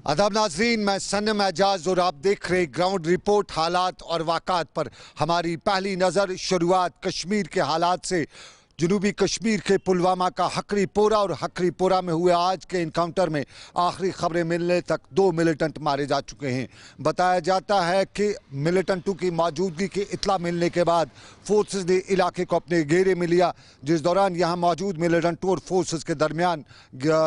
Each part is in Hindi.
आदाब नाजरीन, मैं सन्नम एजाज और आप देख रहे ग्राउंड रिपोर्ट। हालात और वाक़ात पर हमारी पहली नज़र। शुरुआत कश्मीर के हालात से। जनूबी कश्मीर के पुलवामा का हकरीपोरा और हकरीपोरा में हुए आज के इनकाउंटर में आखिरी खबरें मिलने तक 2 मिलिटेंट मारे जा चुके हैं। बताया जाता है कि मिलिटेंटों की मौजूदगी की इत्ला मिलने के बाद फोर्सेस ने इलाके को अपने घेरे में लिया, जिस दौरान यहाँ मौजूद मिलिटेंटों और फोर्सेस के दरमियान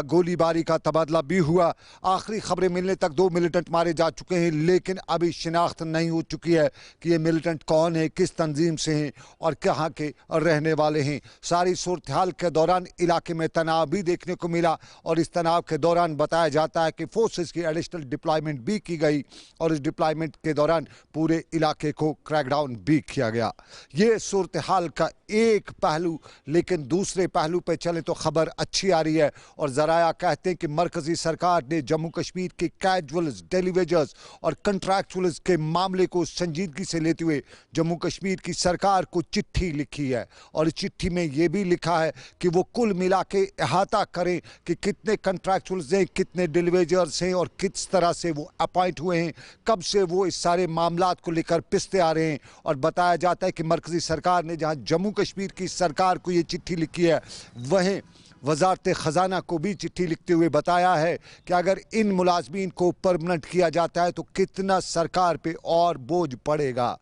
गोलीबारी का तबादला भी हुआ। आखिरी खबरें मिलने तक 2 मिलिटेंट मारे जा चुके हैं, लेकिन अभी शिनाख्त नहीं हो चुकी है कि ये मिलिटेंट कौन है, किस तंजीम से हैं और कहाँ के रहने वाले हैं। सारी सूरत हाल के दौरान इलाके में तनाव भी देखने को मिला और इस तनाव के दौरान बताया जाता है कि फोर्सेस की एडिशनल डिप्लॉयमेंट भी की गई और इस डिप्लॉयमेंट के दौरान पूरे इलाके को क्रैकडाउन भी किया गया। ये सूरत हाल का एक पहलू, लेकिन दूसरे पहलू पे चले तो खबर अच्छी आ रही है और ज़राया कहते हैं कि मरकज़ी सरकार ने जम्मू कश्मीर के कैजुअल्स, डेलीवेजर्स और कंट्रैक्चुअल्स के मामले को संजीदगी से लेते हुए जम्मू कश्मीर की सरकार को चिट्ठी लिखी है और इस चिट्ठी में ये भी लिखा है कि वो कुल मिला के अहाता करें कि कितने कंट्रैक्चुअल्स हैं, कितने डेलीवेजर्स हैं और किस तरह से वो अपॉइंट हुए हैं, कब से वो इस सारे मामलात को लेकर पिसते आ रहे हैं। और बताया जाता है कि मरकज़ी सरकार ने जहां जम्मू कश्मीर की सरकार को ये चिट्ठी लिखी है, वहीं वजारत ख़जाना को भी चिट्ठी लिखते हुए बताया है कि अगर इन मुलाजमीन को परमानेंट किया जाता है तो कितना सरकार पे और बोझ पड़ेगा।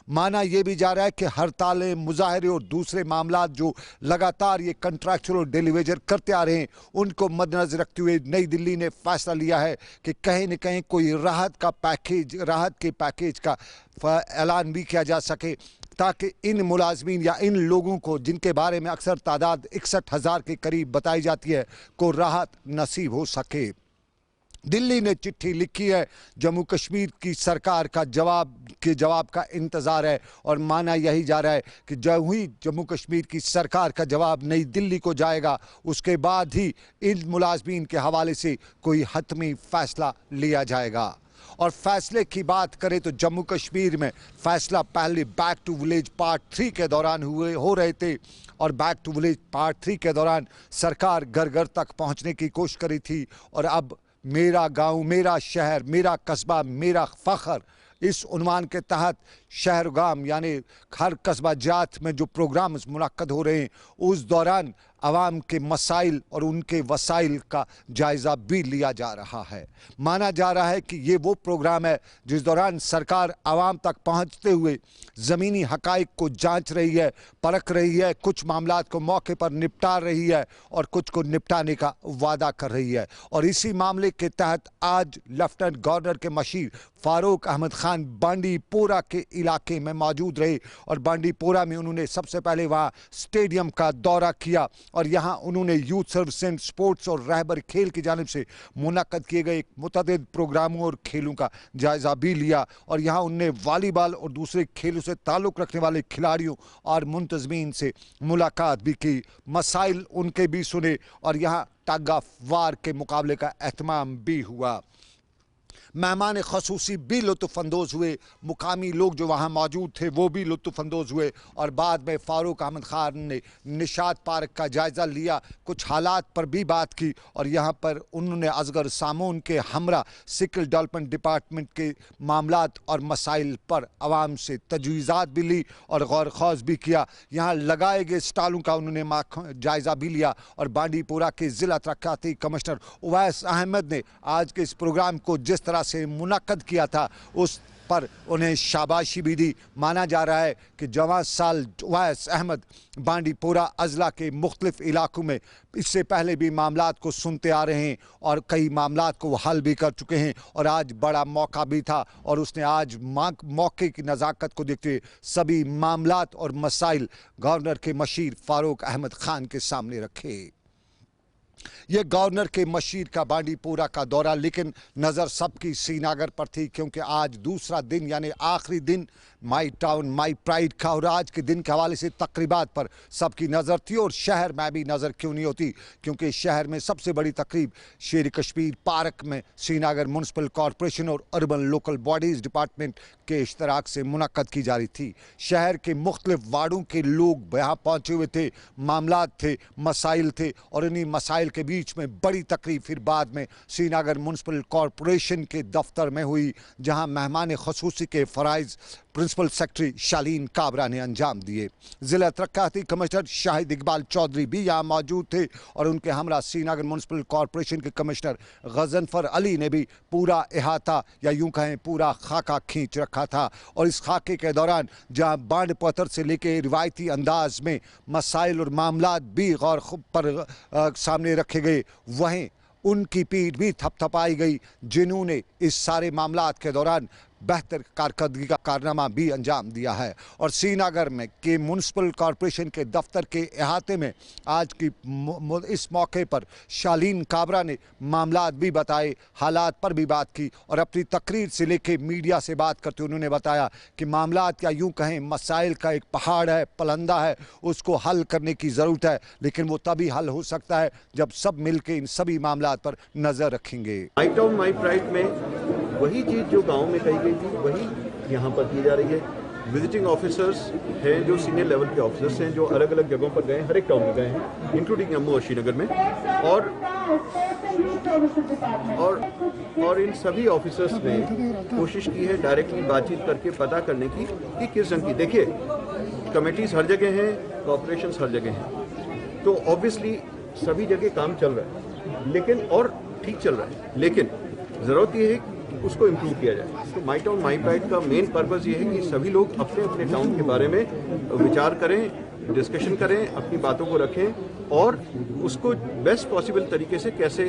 माना यह भी जा रहा है कि हड़तालें, मुजाहरे और दूसरे मामलात जो लगातार ये कंट्रैक्चुअल और डेलीवेजर करते आ रहे हैं, उनको मद्देनजर रखते हुए नई दिल्ली ने फैसला लिया है कि कहीं न कहीं कोई राहत के पैकेज का ऐलान भी किया जा सके, ताकि इन मुलाजमीन या इन लोगों को, जिनके बारे में अक्सर तादाद 61,000 के करीब बताई जाती है, को राहत नसीब हो सके। दिल्ली ने चिट्ठी लिखी है, जम्मू कश्मीर की सरकार का जवाब का इंतज़ार है और माना यही जा रहा है कि जब ही जम्मू कश्मीर की सरकार का जवाब नई दिल्ली को जाएगा, उसके बाद ही इन मुलाजमीन के हवाले से कोई हतमी फैसला लिया जाएगा। और फैसले की बात करें तो जम्मू कश्मीर में फैसला पहले बैक टू विलेज पार्ट 3 के दौरान हो रहे थे और बैक टू विलेज पार्ट 3 के दौरान सरकार घर घर तक पहुंचने की कोशिश करी थी और अब मेरा गांव, मेरा शहर, मेरा कस्बा, मेरा फ़ख्र, इस उन्वान के तहत शहर गाम यानी हर कस्बा जात में जो प्रोग्राम्स मुनक्कद हो रहे हैं, उस दौरान आवाम के मसाइल और उनके वसाइल का जायज़ा भी लिया जा रहा है। माना जा रहा है कि ये वो प्रोग्राम है जिस दौरान सरकार आवाम तक पहुंचते हुए ज़मीनी हक़ाइक़ को जांच रही है, परख रही है, कुछ मामलात को मौके पर निपटा रही है और कुछ को निपटाने का वादा कर रही है। और इसी मामले के तहत आज लेफ्टिनेंट गवर्नर के मशीर फ़ारूक अहमद ख़ान बांडीपोरा के इलाके में मौजूद रहे और बांडीपोरा में उन्होंने सबसे पहले वहाँ स्टेडियम का दौरा किया और यहाँ उन्होंने यूथ सर्विस एंड स्पोर्ट्स और रहबर खेल की जानिब से मुनक्कद किए गए मुतअद्दिद प्रोग्रामों और खेलों का जायज़ा भी लिया और यहाँ उनने वॉलीबॉल और दूसरे खेलों से ताल्लुक़ रखने वाले खिलाड़ियों और मुंतज़मीन से मुलाकात भी की, मसाइल उनके भी सुने और यहाँ टग ऑफ वार के मुकाबले का एहतमाम भी हुआ। मेहमान ख़ुसूसी भी लुत्फ़अंदोज़ हुए, मुकामी लोग जो वहाँ मौजूद थे वो भी लुत्फ़अंदोज़ हुए और बाद में फ़ारूक अहमद ख़ान ने निशात पार्क का जायज़ा लिया, कुछ हालात पर भी बात की और यहाँ पर उन्होंने असगर सामून के हमरा स्किल डेवलपमेंट डिपार्टमेंट के मामलात और मसाइल पर आवाम से तजवीज़ात भी ली और गौर ख़ौज़ भी किया। यहाँ लगाए गए स्टालों का उन्होंने जायज़ा भी लिया और बांडीपोरा के ज़िला तरक्याती कमिश्नर उवैस अहमद ने आज के इस प्रोग्राम को जिस तरह से मुनक्कद किया था उस पर उन्हें शाबाशी भी दी। माना जा रहा है कि जवां साल उवैस अहमद बांडीपोरा अजला के मुख्तलिफ इलाकों में इससे पहले भी मामलात को सुनते आ रहे हैं और कई मामलात को हल भी कर चुके हैं और आज बड़ा मौका भी था और उसने आज मौके की नज़ाकत को देखते हुए सभी मामलात और मसाइल गवर्नर के मशीर फ़ारूक अहमद ख़ान के सामने रखे। ये गवर्नर के मशीर का बांडीपोरा का दौरा, लेकिन नज़र सबकी श्रीनगर पर थी क्योंकि आज दूसरा दिन यानी आखिरी दिन माई टाउन माई प्राइड का और आज के दिन के हवाले से तकरीबात पर सबकी नज़र थी और शहर में भी नज़र क्यों नहीं होती, क्योंकि शहर में सबसे बड़ी तकरीब शेर कश्मीर पार्क में श्रीनगर म्यूनसिपल कॉरपोरेशन और अर्बन लोकल बॉडीज़ डिपार्टमेंट के इश्तराक से मुनक्कद की जा रही थी। शहर के मुख्तलिफ वार्डों के लोग यहाँ पहुँचे हुए थे, मामलात थे, मसाइल थे और इन्हीं मसाइल के बीच में बड़ी तकरीब फिर बाद में श्रीनगर म्युनिसिपल कॉरपोरेशन के दफ्तर में हुई, जहां मेहमान खसूसी के फ़राइज़ प्रिंसिपल सेक्रेटरी शालीन काबरा ने अंजाम दिए। ज़िला तरक्याती कमिश्नर शाहिद इकबाल चौधरी भी यहाँ मौजूद थे और उनके हमरा श्रीनगर म्युनिसिपल कॉरपोरेशन के कमिश्नर गजनफर अली ने भी पूरा अहाता या यूं कहें पूरा खाका खींच रखा था। और इस खाके के दौरान जहाँ बांड पत्थर से लेकर रिवायती अंदाज में मसाइल और मामलात भी गौर पर सामने रखे गए, वहीं उनकी पीठ भी थपथपाई गई जिन्होंने इस सारे मामलात के दौरान बेहतर कारकर्दगी का कारनामा भी अंजाम दिया है। और श्रीनगर में के म्युनिसिपल कॉरपोरेशन के दफ्तर के अहाते में आज की इस मौके पर शालीन काबरा ने मामलात भी बताए, हालात पर भी बात की और अपनी तकरीर से लेके मीडिया से बात करते उन्होंने बताया कि मामलात या यूं कहें मसाइल का एक पहाड़ है, पलंदा है, उसको हल करने की ज़रूरत है, लेकिन वो तभी हल हो सकता है जब सब मिलके इन सभी मामलात पर नज़र रखेंगे। माई टाउन माई प्राइड में वही चीज़ जो गांव में कही गई थी वही यहाँ पर की जा रही है। विजिटिंग ऑफिसर्स हैं जो सीनियर लेवल के ऑफिसर्स हैं जो अलग अलग जगहों पर गए, हर एक टाउन में गए हैं, इंक्लूडिंग जम्मू और श्रीनगर में, और इन सभी ऑफिसर्स ने कोशिश की है डायरेक्टली बातचीत करके पता करने की कि किस रंग की। देखिए, कमेटीज हर जगह हैं, कॉर्पोरेशंस हर जगह हैं, तो ऑब्वियसली सभी जगह काम चल रहा है, लेकिन और ठीक चल रहा है, लेकिन ज़रूरत ये है कि उसको इम्प्रूव किया जाए। तो माई टाउन माई प्राइड का मेन पर्पज़ ये है कि सभी लोग अपने अपने टाउन के बारे में विचार करें, डिस्कशन करें, अपनी बातों को रखें और उसको बेस्ट पॉसिबल तरीके से कैसे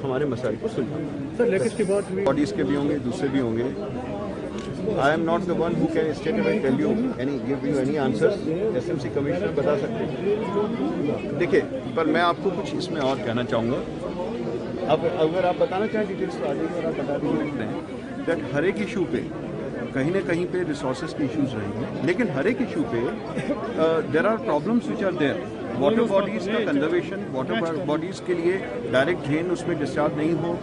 हमारे मसाइल को सुलझाएं। सर, लेकिन बॉडीज़ के भी होंगे, दूसरे भी होंगे। I am not the one who can straight away tell you give you any answers. SMC commissioner बता सकते हैं। देखिए, पर मैं आपको कुछ इसमें और कहना चाहूँगा। अब अगर आप बताना चाहें डिटेल्स तो आ जाइए और आप बता दीजिए दैट हर एक इशू पे कहीं ना कहीं पे रिसोर्सेज के इश्यूज रहेंगे, लेकिन हर एक इशू पे there are problems which are there. Water bodies का कंजर्वेशन, वाटर बॉडीज़ के लिए डायरेक्ट ड्रेन उसमें डिस्चार्ज नहीं हो,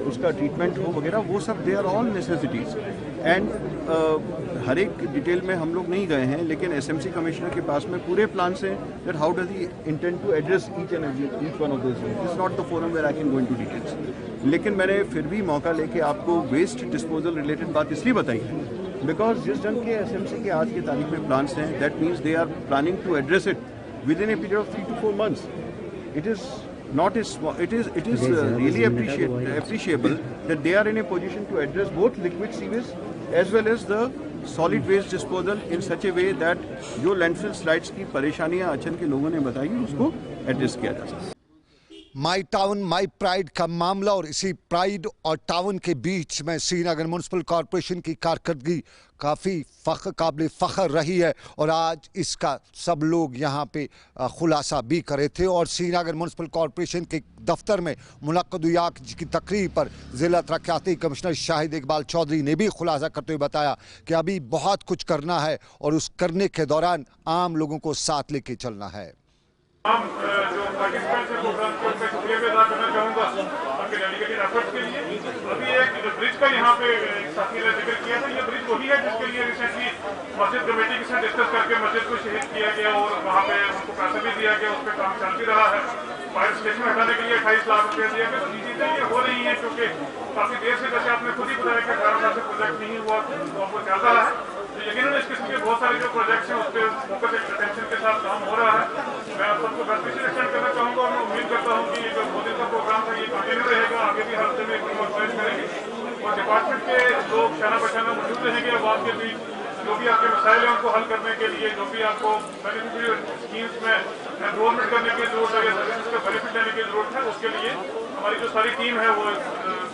उसका ट्रीटमेंट हो वगैरह, वो सब they are all necessities. And हर एक डिटेल में हम लोग नहीं गए हैं, लेकिन एसएमसी कमिश्नर के पास में पूरे प्लान हैं that how does he intend to address each one of those things. It's not the forum where I can go into details, लेकिन मैंने फिर भी मौका लेके आपको वेस्ट डिस्पोजल रिलेटेड बात इसलिए बताई है बिकॉज जिस ढंग के एसएमसी के आज की तारीख में प्लान्स हैं, that means they are planning to address it within a period of 3 to 4 months. It is not a small, it is really appreciable that they are in a position to address both liquid sewage as well as the solid waste disposal in such a way that जो landfill slides की परेशानियां अचन के लोगों ने बताई उसको एड्रेस किया जा सके। माई टाउन माई प्राइड का मामला और इसी प्राइड और टाउन के बीच में श्रीनगर म्युनिसिपल कॉरपोरेशन की कारकर्दगी काफ़ी काबिल फ़ख्र रही है और आज इसका सब लोग यहाँ पे खुलासा भी करे थे। और श्रीनगर म्युनिसिपल कॉरपोरेशन के दफ्तर में मुनक्कद हुई की तकरीब पर ज़िला तरक्याती कमिश्नर शाहिद इकबाल चौधरी ने भी खुलासा करते हुए बताया कि अभी बहुत कुछ करना है और उस करने के दौरान आम लोगों को साथ लेके चलना है। हम जो पार्टिसिपेंट्स हैं प्रोग्राम के उनका शुक्रिया भी अदा करना चाहूँगा आपके डेडिकेटेड एफर्ट्स के लिए। अभी एक ब्रिज का यहाँ पे साथी ने जिक्र किया था, ये ब्रिज वही है जिसके लिए रिसेंटली मस्जिद कमेटी के साथ डिस्कस करके मस्जिद को शहीद किया गया और वहाँ पे उनको पैसा भी दिया गया, उस पर काम चल भी रहा है। फायर स्टेशन हटाने के लिए 28 लाख रुपये दिया गया। तो ये चीज़ें ये हो रही हैं क्योंकि काफ़ी देर से, जैसे आपने खुद ही बताया कि 18 साल से प्रोजेक्ट नहीं हुआ तो वो चल रहा है। तो यकीनन इस किस्म के बहुत सारे जो प्रोजेक्ट्स हैं उस पर फोकस एक अटेंशन के साथ काम हो रहा है। मैं आप सबको बेस्ट विशेष एक्सटेंड करना चाहूँगा और मैं उम्मीद करता हूँ कि ये जो 2 दिन का प्रोग्राम था ये कंटिन्यू रहेगा, आगे भी हर हफ्ते में एक ऑर्गेनाइज करेंगे और डिपार्टमेंट के लोग शाना बशाना मौजूद रहेंगे। अब आपके भी जो भी आपके मसाइल हैं उनको हल करने के लिए, जो भी आपको बेनिफिशियरी स्कीम्स में एनरोलमेंट करने की जरूरत है या सर्विस का बेनिफिट लेने की जरूरत है, उसके लिए हमारी जो सारी टीम है वो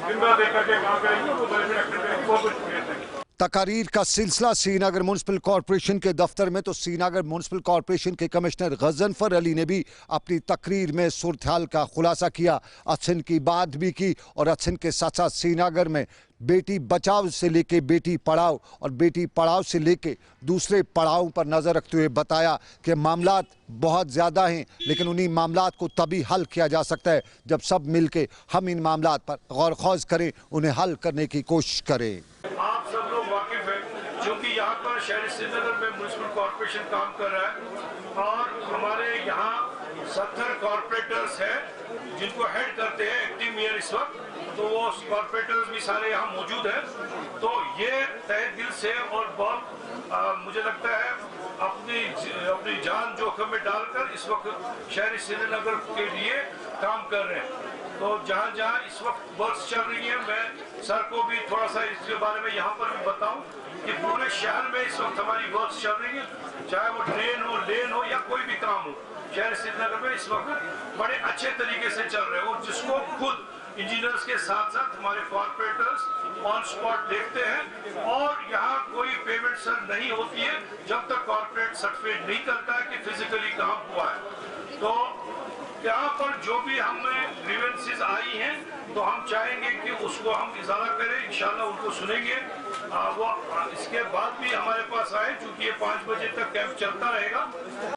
दिन रात देख करके काम करेंगे, वो बेनिफिट एक्सटेंड करेंगे। बहुत बहुत शुक्रिया, थैंक यू। तकारीर का सिलसिला श्रीनगर म्युनिसिपल कॉरपोरेशन के दफ्तर में, तो श्रीनगर म्युनिसिपल कॉरपोरेशन के कमिश्नर गजनफर अली ने भी अपनी तकरीर में सूरत-ए-हाल का खुलासा किया, अच्छन की बात भी की और अच्छन के साथ साथ श्रीनगर में बेटी बचाओ से लेके बेटी पढ़ाओ और बेटी पढ़ाओ से लेके दूसरे पढ़ाओ पर नज़र रखते हुए बताया कि मामलात बहुत ज़्यादा हैं, लेकिन उन्हीं मामलात को तभी हल किया जा सकता है जब सब मिलके हम इन मामलात पर गौर खौज करें, उन्हें हल करने की कोशिश करें। आप सब लोग वाकिफ हैं क्योंकि यहाँ पर शहर श्रीनगर में म्युनिसिपल कॉरपोरेशन काम कर रहा है और हमारे यहाँ 70 कॉर्पोरेटर्स हैं जिनको हेड करते हैं एक्टिव मेयर इस वक्त, तो वो कॉर्पोरेटर्स भी सारे यहाँ मौजूद हैं। तो ये तहे दिल से और बहुत मुझे लगता है अपनी जान जोखिम में डालकर इस वक्त शहरी श्रीनगर के लिए काम कर रहे हैं। तो जहाँ जहाँ इस वक्त वर्क्स चल रही है, मैं सर को भी थोड़ा सा इसके बारे में यहाँ पर भी बताऊं कि पूरे शहर में इस वक्त हमारी वर्क्स चल रही है, चाहे वो ट्रेन हो, लेन हो या कोई भी काम हो, शहर श्रीनगर में इस वक्त बड़े अच्छे तरीके से चल रहे हैं। और जिसको खुद इंजीनियर्स के साथ साथ हमारे कॉर्पोरेटर्स ऑन स्पॉट देखते हैं, और यहाँ कोई पेमेंट सर नहीं होती है जब तक कॉर्पोरेट सर्टिफिकेट नहीं करता है कि फिजिकली काम हुआ है। तो यहाँ पर जो भी हमें ग्रीवेंसेस आई हैं, तो हम चाहेंगे कि उसको हम इजाला करें, इंशाल्लाह उनको सुनेंगे। वो इसके बाद भी हमारे पास आए, चूंकि ये 5 बजे तक कैंप चलता रहेगा।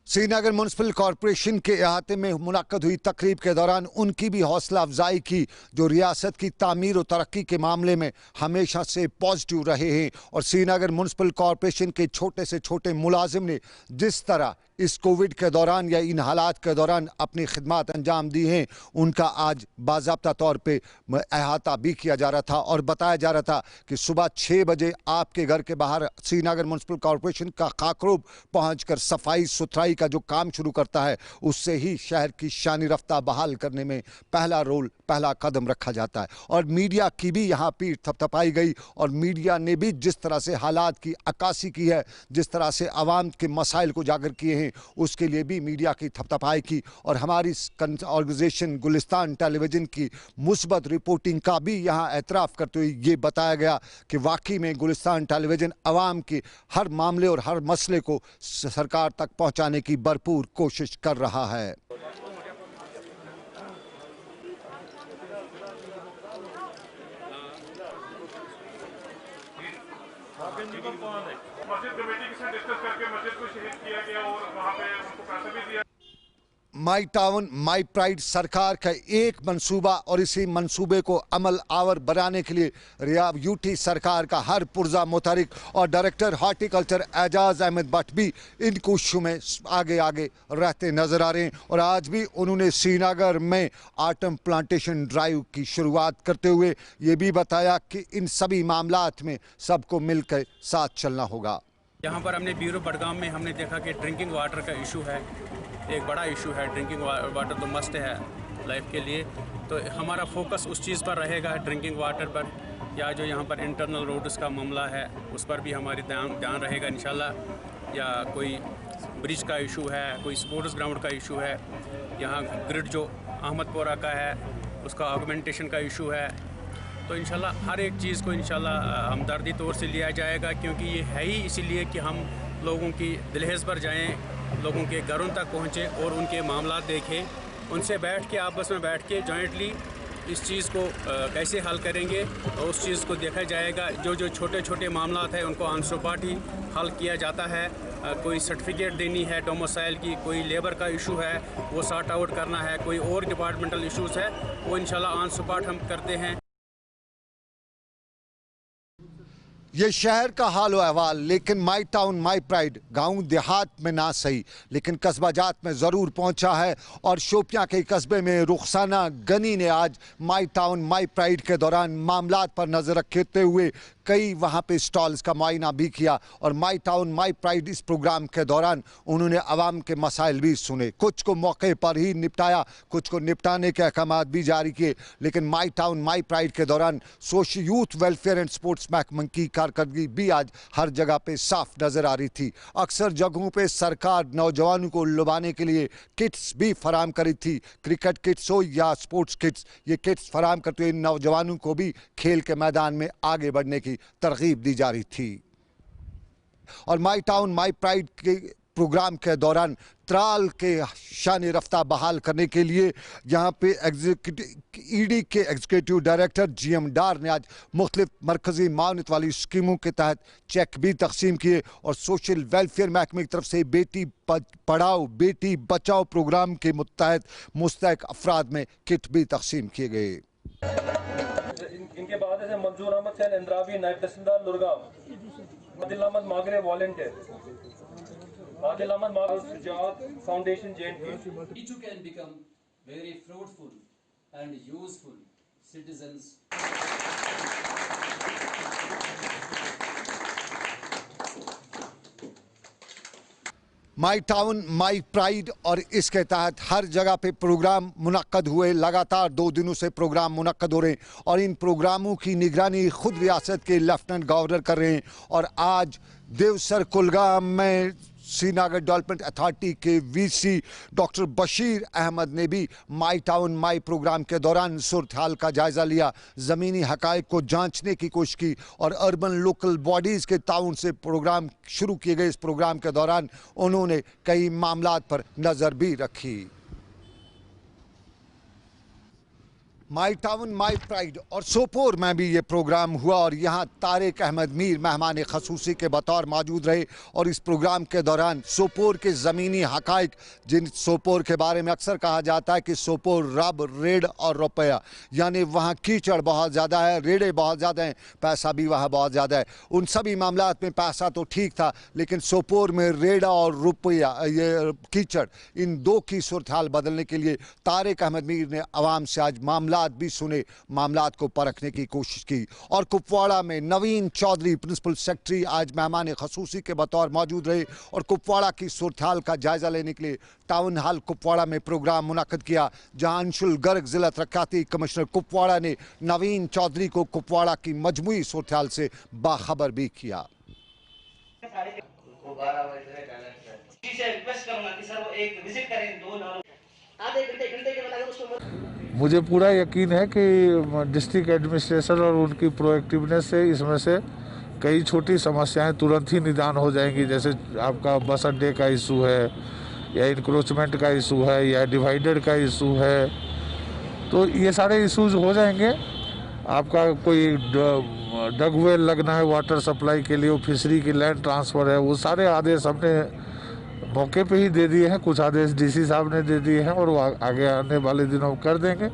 श्रीनगर म्युनिसिपल कॉरपोरेशन के अहाते में मुनक्कद हुई तकरीब के दौरान उनकी भी हौसला अफजाई की, जो रियासत की तामीर और तरक्की के मामले में हमेशा से पॉजिटिव रहे हैं। और श्रीनगर म्युनिसिपल कॉरपोरेशन के छोटे से छोटे मुलाजिम ने जिस तरह इस कोविड के दौरान या इन हालात के दौरान अपनी खिदमत अंजाम दी हैं, उनका आज बाज़ाब्ता तौर पे अहाता भी किया जा रहा था और बताया जा रहा था कि सुबह 6 बजे आपके घर के बाहर श्रीनगर म्युनिसिपल कॉरपोरेशन का खाकरूब पहुंचकर सफाई सुथराई का जो काम शुरू करता है, उससे ही शहर की शानी रफ्ता बहाल करने में पहला कदम रखा जाता है। और मीडिया की भी यहाँ पीठ थपथपाई गई, और मीडिया ने भी जिस तरह से हालात की अक्कासी की है, जिस तरह से आवाम के मसाइल को उजागर किए हैं, उसके लिए भी मीडिया की थपथपाई की। और हमारी ऑर्गेनाइजेशन गुलिस्तान टेलीविजन की मुस्बत रिपोर्टिंग का भी यहाँ एतराफ़ करते हुए ये बताया गया कि वाकई में गुलिस्तान टेलीविजन आवाम के हर मामले और हर मसले को सरकार तक पहुँचाने की भरपूर कोशिश कर रहा है। मस्जिद कमेटी के साथ डिस्कस करके मस्जिद को शहीद किया गया और वहाँ पे उनको पैसा भी दिया। माई टाउन माई प्राइड सरकार का एक मंसूबा, और इसी मंसूबे को अमल आवर बनाने के लिए यूटी सरकार का हर पुरजा मुतहरिक और डायरेक्टर हार्टिकल्चर एजाज अहमद भट्ट भी इन कोशिशों में आगे रहते नजर आ रहे हैं। और आज भी उन्होंने श्रीनगर में आटम प्लांटेशन ड्राइव की शुरुआत करते हुए ये भी बताया कि इन सभी मामलात में सबको मिलकर साथ चलना होगा। यहाँ पर हमने ब्यूरो बडगाम में हमने देखा कि ड्रिंकिंग वाटर का इशू है, एक बड़ा इशू है। ड्रिंकिंग वाटर तो मस्ट है लाइफ के लिए, तो हमारा फोकस उस चीज़ पर रहेगा, ड्रिंकिंग वाटर पर, या जो यहाँ पर इंटरनल रोड्स का मामला है उस पर भी हमारी ध्यान रहेगा इंशाल्लाह। या कोई ब्रिज का इशू है, कोई स्पोर्ट्स ग्राउंड का इशू है, यहाँ ग्रिड जो अहमदपुरा का है उसका ऑगमेंटेशन का इशू है, तो इंशाल्लाह हर एक चीज़ को इंशाल्लाह हमदर्दी तौर से लिया जाएगा, क्योंकि ये है ही इसीलिए कि हम लोगों की दिलहेज़ पर जाएं, लोगों के घरों तक पहुँचें और उनके मामला देखें, उनसे बैठ के आपस में बैठ के जॉइंटली इस चीज़ को कैसे हल करेंगे, और उस चीज़ को देखा जाएगा। जो छोटे छोटे मामला हैं उनको ऑन स्पॉट ही हल किया जाता है। कोई सर्टिफिकेट देनी है डोमिसाइल की, कोई लेबर का इशू है वो सॉर्ट आउट करना है, कोई और डिपार्टमेंटल इशूज़ है वो इंशाल्लाह ऑन स्पॉट हम करते हैं। ये शहर का हाल अहवाल, लेकिन माई टाउन माई प्राइड गांव देहात में ना सही लेकिन कस्बा जात में ज़रूर पहुंचा है। और शोपियां के कस्बे में रुखसाना गनी ने आज माई टाउन माई प्राइड के दौरान मामलात पर नज़र रखते हुए कई वहां पे स्टॉल्स का मुआयना भी किया। और माई टाउन माई प्राइड इस प्रोग्राम के दौरान उन्होंने आवाम के मसाइल भी सुने, कुछ को मौके पर ही निपटाया, कुछ को निपटाने के अहकाम भी जारी किए। लेकिन माई टाउन माई प्राइड के दौरान social youth welfare and sports महकमे की कारकर्दगी भी आज हर जगह पे साफ नजर आ रही थी। अक्सर जगहों पे सरकार नौजवानों को लुभाने के लिए किट्स भी फराम करी थी, क्रिकेट किट्स हो या स्पोर्ट्स किट्स, ये किट्स फराम करते हुए नौजवानों को भी खेल के मैदान में आगे बढ़ने की तरगीब दी जा रही थी। और माई टाउन माई प्राइड के प्रोग्राम के दौरान त्राल के शान रफ्ता बहाल करने के लिए यहाँ पे ईडी के एग्जीक्यूटिव डायरेक्टर GM डार ने आज मुख्तलिफ मरकजी मावनत वाली स्कीमों के तहत चेक भी तकसीम किए। और सोशल वेलफेयर महकमे की तरफ से बेटी पढ़ाओ बेटी बचाओ प्रोग्राम के तहत मुस्तहक अफराद में किट भी तकसीम किए गए। इनके बाद है मंजूर अहमद सैन इंद्रावी, नायब तहसीलदार लुरगांव, Adil Ahmad Magrey volunteer, Adil Ahmad Mahbub Shujat Foundation JNK. Each can become very fruitful and useful citizens. My town my pride और इसके तहत हर जगह पे प्रोग्राम मुनक्कद हुए। लगातार 2 दिनों से प्रोग्राम मुनक्कद हो रहे हैं और इन प्रोग्रामों की निगरानी खुद रियासत के लेफ्टिनेंट गवर्नर कर रहे हैं। और आज देवसर कुलगाम में श्रीनगर डेवलपमेंट अथॉरिटी के वीसी डॉक्टर बशीर अहमद ने भी माई टाउन माई प्रोग्राम के दौरान सूरत हाल का जायज़ा लिया, ज़मीनी हक़ाइक़ को जांचने की कोशिश की और अर्बन लोकल बॉडीज़ के ताउन से प्रोग्राम शुरू किए गए। इस प्रोग्राम के दौरान उन्होंने कई मामलात पर नज़र भी रखी। माई टाउन माई प्राइड और सोपोर में भी ये प्रोग्राम हुआ और यहाँ तारिक अहमद मीर मेहमान खसूसी के बतौर मौजूद रहे। और इस प्रोग्राम के दौरान सोपोर के ज़मीनी हक़ाइक़, जिन सोपोर के बारे में अक्सर कहा जाता है कि सोपोर रब रेड और रुपया, यानी वहाँ कीचड़ बहुत ज़्यादा है, रेड़े बहुत ज़्यादा हैं, पैसा भी वहाँ बहुत ज़्यादा है। उन सभी मामलात में पैसा तो ठीक था, लेकिन सोपोर में रेड़ा और रुपया, ये कीचड़, इन दो की सूरत हाल बदलने के लिए तारिक अहमद मीर ने आवाम से आज मामलात भी सुने, मामलात को परखने की कोशिश की। और कुपवाड़ा में नवीन चौधरी प्रिंसिपल सेक्रेटरी आज मेहमान खसूसी के बतौर मौजूद रहे और कुपवाड़ा की सूरत हाल का जायजा लेने के लिए टाउन हाल कुपवाड़ा में प्रोग्राम मुनक्कद किया, जहां अंशुल गर्ग जिला तरक्याती कमिश्नर कुपवाड़ा ने नवीन चौधरी को कुपवाड़ा की मजमूई सूरत हाल से बाखबर भी किया। मुझे पूरा यकीन है कि डिस्ट्रिक्ट एडमिनिस्ट्रेशन और उनकी प्रोएक्टिवनेस से इसमें से कई छोटी समस्याएं तुरंत ही निदान हो जाएंगी। जैसे आपका बस अड्डे का इशू है या इंक्रोचमेंट का इशू है या डिवाइडर का इशू है, तो ये सारे इशूज़ हो जाएंगे। आपका कोई डगवेल लगना है वाटर सप्लाई के लिए, वो फिशरी की लैंड ट्रांसफ़र है, वो सारे आदेश हमने मौके पे ही दे दिए हैं। कुछ आदेश डीसी साहब ने दे दिए हैं और वो आगे आने वाले दिनों कर देंगे।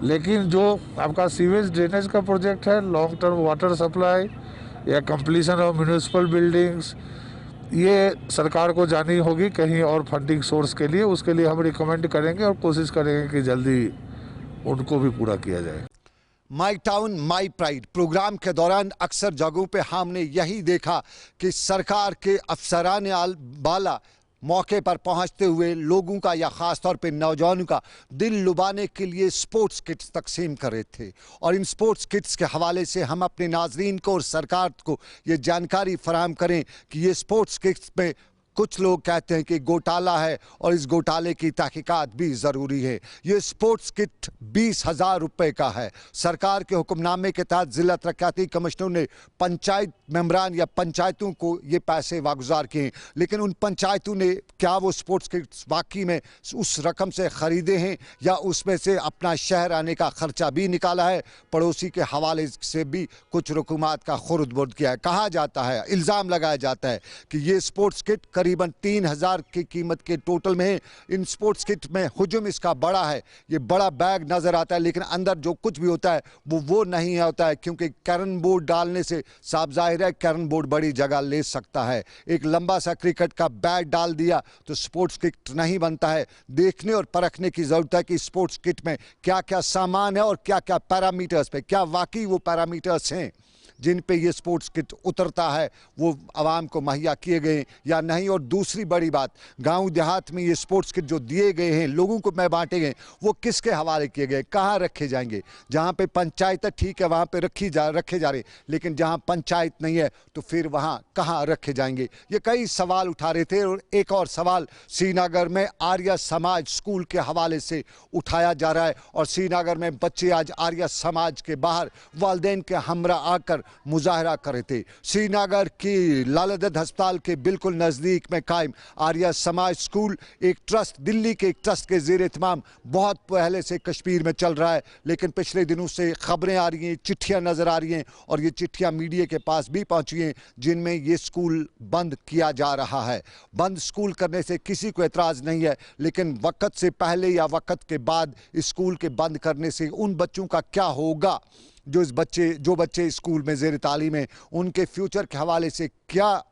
लेकिन जो आपका सीवेज ड्रेनेज का प्रोजेक्ट है, लॉन्ग टर्म वाटर सप्लाई या कंप्लीशन ऑफ म्यूनिसिपल बिल्डिंग्स, ये सरकार को जानी होगी कहीं और फंडिंग सोर्स के लिए। उसके लिए हम रिकमेंड करेंगे और कोशिश करेंगे कि जल्दी उनको भी पूरा किया जाए। My town my pride programme के दौरान अक्सर जगहों पे हमने यही देखा कि सरकार के अफसरान बाला मौके पर पहुंचते हुए लोगों का या ख़ास तौर पे नौजवानों का दिल लुभाने के लिए स्पोर्ट्स किट्स तकसीम कर रहे थे। और इन स्पोर्ट्स किट्स के हवाले से हम अपने नाजरीन को और सरकार को ये जानकारी फराहम करें कि ये स्पोर्ट्स किट्स में कुछ लोग कहते हैं कि घोटाला है और इस घोटाले की तहकीकात भी ज़रूरी है। ये स्पोर्ट्स किट 20,000 रुपये का है। सरकार के हुक्मनामे के तहत ज़िला तरक्याती कमिश्नर ने पंचायत मेंबरान या पंचायतों को ये पैसे वागुजार किए, लेकिन उन पंचायतों ने क्या वो स्पोर्ट्स किट्स वाकई में उस रकम से ख़रीदे हैं या उसमें से अपना शहर आने का ख़र्चा भी निकाला है। पड़ोसी के हवाले से भी कुछ रकूमात का खुर्द-बुर्द किया है। कहा जाता है, इल्ज़ाम लगाया जाता है कि ये स्पोर्ट्स किट करीबन 3,000 की कीमत के टोटल में है। इन स्पोर्ट्स किट में हुजूम इसका बड़ा है, ये बड़ा बैग नज़र आता है, लेकिन अंदर जो कुछ भी होता है वो नहीं होता है, क्योंकि कैरम बोर्ड डालने से साफ जाहिर है कैरम बोर्ड बड़ी जगह ले सकता है। एक लंबा सा क्रिकेट का बैट डाल दिया तो स्पोर्ट्स किट नहीं बनता है। देखने और परखने की ज़रूरत है कि स्पोर्ट्स किट में क्या क्या सामान है और क्या क्या पैरामीटर्स पे, क्या वाकई वो पैरामीटर्स हैं जिन पे ये स्पोर्ट्स किट उतरता है, वो आवाम को मुहैया किए गए या नहीं। और दूसरी बड़ी बात, गांव देहात में ये स्पोर्ट्स किट जो दिए गए हैं, लोगों को में बांटे गए, वो किसके हवाले किए गए, कहाँ रखे जाएंगे। जहाँ पे पंचायत है ठीक है, वहाँ पे रखे जा रहे, लेकिन जहाँ पंचायत नहीं है तो फिर वहाँ कहाँ रखे जाएंगे। ये कई सवाल उठा रहे थे। और एक और सवाल श्रीनगर में आर्य समाज स्कूल के हवाले से उठाया जा रहा है और श्रीनगर में बच्चे आज आर्य समाज के बाहर वालिदैन के हमरा आकर मुजाहरा कर रहे थे। श्रीनगर की लालदद अस्पताल के बिल्कुल नज़दीक में कायम आर्य समाज स्कूल एक ट्रस्ट, दिल्ली के एक ट्रस्ट के ज़ेर इत्माम बहुत पहले से कश्मीर में चल रहा है, लेकिन पिछले दिनों से खबरें आ रही हैं, चिट्ठियाँ नज़र आ रही हैं और ये चिट्ठियाँ मीडिया के पास भी पहुँची हैं, जिनमें ये स्कूल बंद किया जा रहा है। बंद स्कूल करने से किसी को एतराज़ नहीं है, लेकिन वक्त से पहले या वक्त के बाद स्कूल के बंद करने से उन बच्चों का क्या होगा जो बच्चे स्कूल में ज़ेर तालीम हैं, उनके फ्यूचर के हवाले से क्या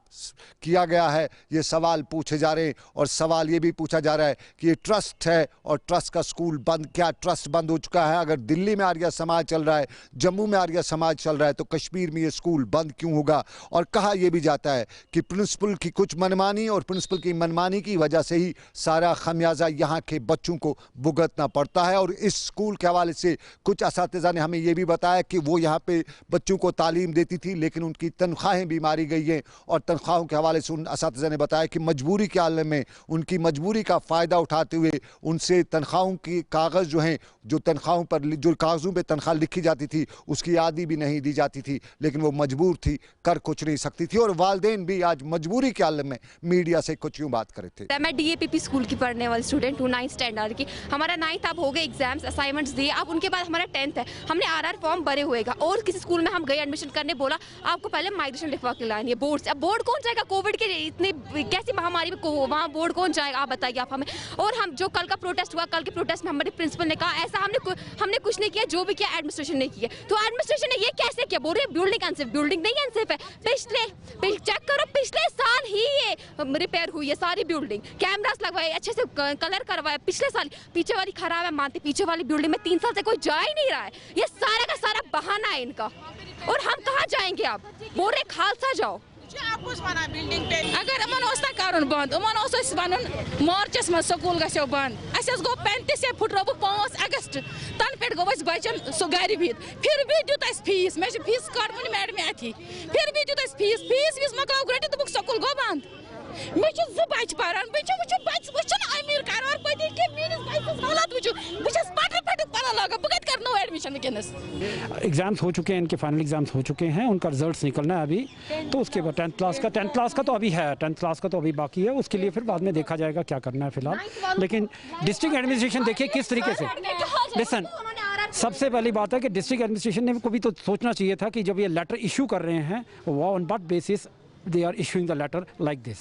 किया गया है, ये सवाल पूछे जा रहे हैं। और सवाल ये भी पूछा जा रहा है कि ये ट्रस्ट है और ट्रस्ट का स्कूल बंद, क्या ट्रस्ट बंद हो चुका है? अगर दिल्ली में आर्य समाज चल रहा है, जम्मू में आर्य समाज चल रहा है, तो कश्मीर में ये स्कूल बंद क्यों होगा? और कहा यह भी जाता है कि प्रिंसिपल की कुछ मनमानी और प्रिंसिपल की मनमानी की वजह से ही सारा खमियाजा यहाँ के बच्चों को भुगतना पड़ता है। और इस स्कूल के हवाले से कुछ असातिज़ा ने हमें यह भी बताया कि वो यहाँ पे बच्चों को तालीम देती थी, लेकिन उनकी तनख्वाहें भी मारी गई हैं। और तनख्वाहों के हवाले से उन असातिज़ा ने बताया कि मजबूरी के आलम में उनकी मजबूरी का फ़ायदा उठाते हुए उनसे तनख्वाहों की कागज़ जो हैं, जो तनख्वाहों पर जो कागज़ों पे तनख्वाह लिखी जाती थी उसकी आदि भी नहीं दी जाती थी, लेकिन वो मजबूर थी, कर कुछ नहीं सकती थी। और वालिदैन भी आज मजबूरी के आलम में मीडिया से कुछ यूँ बात करे थे। मैं DAPP स्कूल की पढ़ने वाली स्टूडेंट हूँ, 9th स्टैंडर्ड की। हमारा 9th अब हो गए एग्जाम्स, असाइनमेंट्स दिए, अब उनके बाद हमारा 10th है। हमने RR फॉर्म भरे हुएगा और किसी स्कूल में हम गए एडमिशन करने, बोला आपको पहले माइग्रेशन लिखवा के लानी है बोर्ड से। अब बोर्ड कौन जाएगा? कोविड के इतनी कैसी महामारी में वहाँ बोर्ड कौन जाएगा? आप बताइए आप हमें। और हम जो कल का प्रोटेस्ट हुआ, कल के प्रोटेस्ट में हमारे प्रिंसिपल ने कहा ऐसा हमने कुछ नहीं किया, जो भी किया एडमिनिस्ट्रेशन ने किया। तो एडमिनिस्ट्रेशन ने ये कैसे किया? बोल रहे बिल्डिंग अनसेफ, बिल्डिंग नहीं अनसेफ है। चेक करो, पिछले साल ही ये रिपेयर हुई है सारी बिल्डिंग, कैमरास लगवाए, अच्छे से कलर करवाए पिछले साल। पीछे वाली खराब है, मानते, पीछे वाली बिल्डिंग में 3 साल से कोई जा ही नहीं रहा है। ये सारा का सारा बहाना है इनका। और हम कहाँ जाएंगे अब? बोल रहे खालसा जाओ। अगर कर बंद वन मार्चस मज स्कूल गो बंद, गो 35 फुटरोबु 5 अगस्त तन पे गो बचन सो गर बिहित, फिर भी दित फीस। मे फीस कड़वन मैडम अथी, फिर भी दित फीस वीस मकल रट दोक स्कूल गो बंद। मे 2 बच्चे पारान, अमीर कारवार पति के हालात पट पढ़ा लगा बगत कर नो एडमिशन वनस। एग्जाम्स हो चुके हैं, इनके फाइनल एग्जाम्स हो चुके हैं, उनका रिजल्ट्स निकलना है अभी। तो उसके बाद 10th क्लास का तो अभी है, 10th क्लास का तो अभी बाकी है। उसके लिए फिर बाद में देखा जाएगा क्या करना है फिलहाल। लेकिन डिस्ट्रिक्ट एडमिनिस्ट्रेशन देखिए किस तरीके से, लिसन, सबसे पहली बात है कि डिस्ट्रिक्ट एडमिनिस्ट्रेशन ने को भी तो सोचना चाहिए था कि जब ये लेटर इशू कर रहे हैं, वो on what basis they are issuing the letter like this.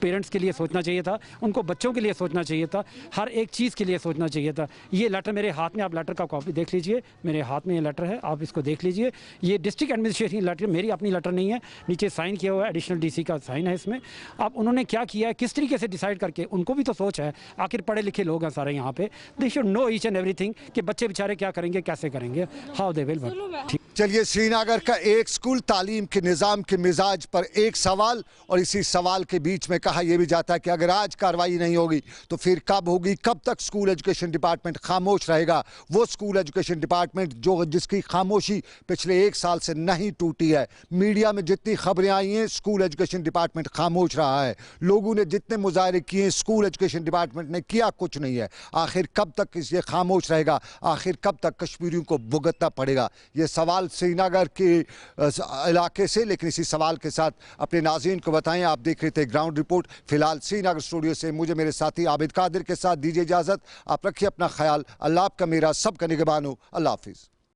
Parents के लिए सोचना चाहिए था, उनको बच्चों के लिए सोचना चाहिए था, हर एक चीज़ के लिए सोचना चाहिए था। ये लेटर मेरे हाथ में, आप लेटर का कॉपी देख लीजिए, मेरे हाथ में ये लेटर है, आप इसको देख लीजिए। ये डिस्ट्रिक्ट एडमिनिस्ट्रेशन लेटर, मेरी अपनी लेटर नहीं है, नीचे साइन किया हुआ है, एडिशनल DC का साइन है इसमें। अब उन्होंने क्या किया है, किस तरीके से डिसाइड करके, उनको भी तो सोच है, आखिर पढ़े लिखे लोग हैं सारे यहाँ पे, they should know each and everything कि बच्चे बेचारे क्या करेंगे, कैसे करेंगे, हाउ दे विल वर्क। चलिए, श्रीनगर का एक स्कूल तालीम के निज़ाम के मिजाज पर एक सवाल, और इसी सवाल के बीच में कहा यह भी जाता है कि अगर आज कार्रवाई नहीं होगी तो फिर कब होगी? कब तक स्कूल एजुकेशन डिपार्टमेंट खामोश रहेगा? वो स्कूल एजुकेशन डिपार्टमेंट जिसकी खामोशी पिछले 1 साल से नहीं टूटी है। मीडिया में जितनी खबरें आई हैं, स्कूल एजुकेशन डिपार्टमेंट खामोश रहा है। लोगों ने जितने मुजाहरे किए, स्कूल एजुकेशन डिपार्टमेंट ने किया कुछ नहीं है। आखिर कब तक ये खामोश रहेगा? आखिर कब तक कश्मीरियों को भुगतना पड़ेगा? ये सवाल श्रीनगर के इलाके से, लेकिन इसी सवाल के साथ अपने नाज़रीन को बताएं। आप देख रहे थे ग्राउंड रिपोर्ट। फिलहाल श्रीनगर स्टूडियो से मुझे मेरे साथी आबिद कादिर के साथ दीजिए इजाज़त। आप रखिए अपना ख्याल। अल्लाह आपका, मेरा सबका निगहबान हो। अल्लाह हाफिज़।